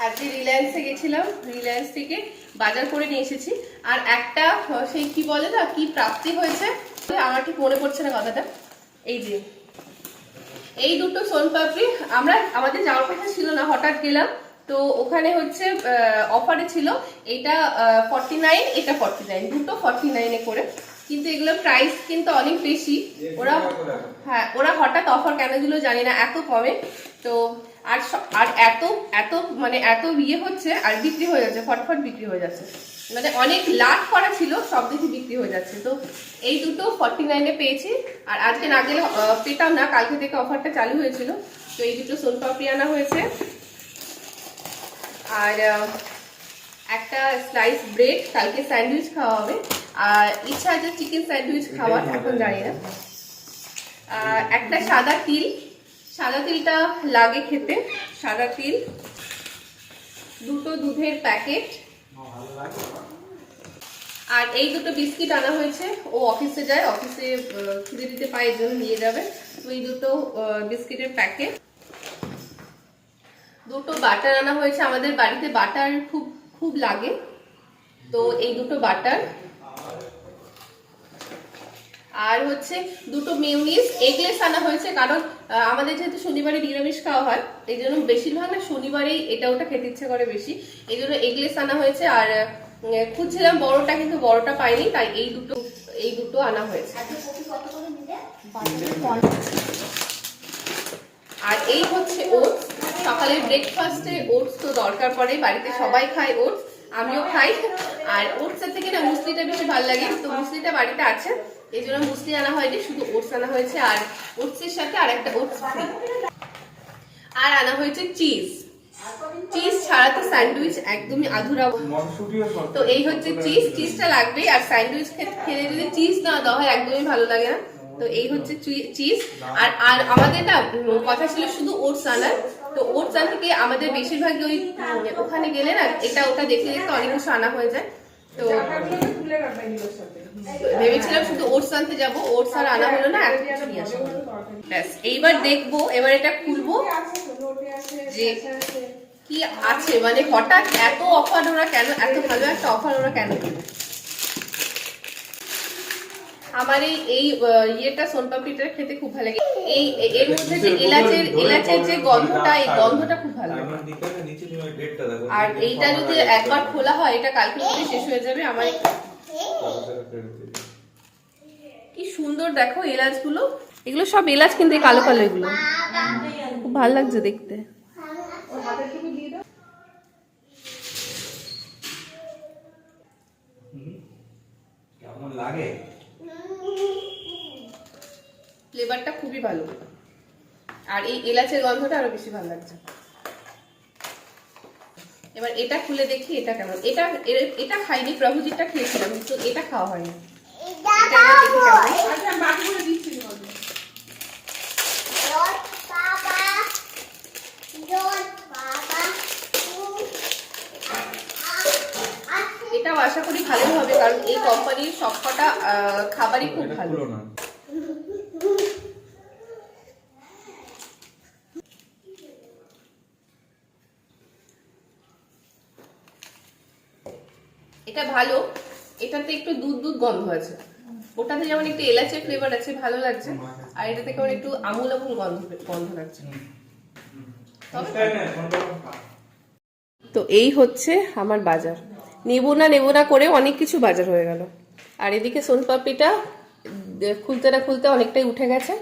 আজকে রিলায়েন্সে গেছিলাম, রিলায়েন্স থেকে বাজার করে নিয়ে এসেছি। আর একটা সেই কি বলে না, কি প্রাপ্তি হয়েছে আমার ঠিক মনে পড়ছে না কথাটা। এই যে এই দুটো সোনপাপড়ি আমাদের যাওয়ার কথা ছিল না, হঠাৎ গেলাম তো ওখানে হচ্ছে অফারে ছিল। এটা 49, এটা 49, দুটো 49-এ করে। কিন্তু এগুলো প্রাইস কিন্তু অনেক বেশি। ওরা হঠাৎ অফার কেন দিল জানি না, এত কমে। তো আর এত এত মানে এত ইয়ে হচ্ছে আর বিক্রি হয়ে যাচ্ছে, ফটফট বিক্রি হয়ে যাচ্ছে। মানে অনেক লাভ করা ছিল, সব দেখি বিক্রি হয়ে যাচ্ছে। তো এই দুটো 49-এ পেয়েছি। আর আজকে না গেলে পেতাম না, কালকে থেকে অফারটা চালু হয়েছিল। তো এই দুটো সোনপাপড়ি আনা হয়েছে। আর একটা স্লাইস ব্রেড, কালকে স্যান্ডউইচ খাওয়া হবে। আর ইচ্ছা আছে চিকেন স্যান্ডউইচ খাওয়ার, এখন জানি না। একটা সাদা তিল, সাদা তিলটা লাগে খেতে, সাদা তিল। দুটো দুধের প্যাকেট। আর এই দুটো বিস্কিট আনা হয়েছে, ও অফিসে যায়, অফিসে খিদে দিতে পায়, এর জন্য নিয়ে যাবে। তো এই দুটো বিস্কিটের প্যাকেট। দুটো বাটার আনা হয়েছে, আমাদের বাড়িতে বাটার খুব খুব লাগে, তো এই দুটো বাটার। আর হচ্ছে দুটো মিউনিস, এগলেস আনা হয়েছে, কারণ আমাদের যেহেতু শনিবারে নিরামিষ খাওয়া হয়, এই জন্য বেশিরভাগ না শনিবারেই এটা ওটা খেতে ইচ্ছে করে বেশি, এই জন্য এগলেস আনা হয়েছে। আর খুঁজছিলাম বড়টা, কিন্তু বড়টা পাইনি, তাই এই দুটো আনা হয়েছে। আর এই হচ্ছে ওটস, সকালের ব্রেকফাস্টে ওটস তো দরকার পড়ে, বাড়িতে সবাই খায় ওটস, আমিও খাই। আর ওটসের থেকে না মুসলিটা বেশি ভালো লাগে, তো মুসলিটা বাড়িতে আছে, এই জন্য মুসলি আনা হয়নি, শুধু ওটস আনা হয়েছে। আর ওটসের সাথে আর একটা ওটস ফ্রি। আর আনা হয়েছে চিজ, চিজ ছাড়া তো স্যান্ডউইচ একদমই আধুরা। তো এই হচ্ছে চিজ, চিজটা লাগবেই। আর স্যান্ডউইচ খেলে যদি চিজ না দেওয়া হয় একদমই ভালো লাগে না। তো এই হচ্ছে চিজ। আর আর আমাদের না কথা ছিল শুধু ওটস আনার, তো ওটস আনতে গিয়ে আমাদের বেশিরভাগই ওই ওখানে গেলে না এটা ওটা দেখতে দেখতে অনেক কিছু আনা হয়ে যায়। তো ভেবেছিলাম শুধু ওটস আনতে যাবো, ওটস আর আনা হলো না, এত কিছু নিয়ে আসা হলো। ব্যাস, এইবার দেখবো, এবার এটা খুলবো যে কি আছে। মানে হঠাৎ এত অফার ওরা কেন, এত ভালো একটা অফার ওরা কেন দিল। আমার এই ইয়েটা সোনপাপড়িটা খেতে খুব ভালো লাগে। এর মধ্যে যে এলাচের যে গন্ধটা, এই গন্ধটা খুব ভালো লাগে। আর এইটা যদি একবার খোলা হয়, এটা কালকে মধ্যে শেষ হয়ে যাবে আমার। কি সুন্দর দেখো এলাচগুলো, এগুলো সব এলাচ, কিন্তু কালো কালো এগুলো খুব ভালো লাগছে দেখতে। কেমন লাগে? ফ্লেভারটা খুবই ভালো, আর এই এলাচের গন্ধটা আরো বেশি ভালো লাগছে। এবার এটা খুলে দেখি এটা কেমন। এটা খাইনি, প্রভুজিটা খেয়েছিলাম, কিন্তু এটা খাওয়া হয়নি। এটাও আশা করি ভালো হবে, কারণ এই কোম্পানির সবকটা খাবারই খুব ভালো। এটা ভালো, এটাতে একটু দুধ দুধ গন্ধ আছে, ওটাতে যেমন একটু এলাচের ফ্লেভার আছে, ভালো লাগছে। আর এটাতে কেমন একটু আমুল আমুল গন্ধ লাগছে। তো এই হচ্ছে আমার বাজার, নেবো না করে অনেক কিছু বাজার হয়ে গেল। আর এদিকে সোনপাপড়িটা খুলতে না খুলতে অনেকটাই উঠে গেছে।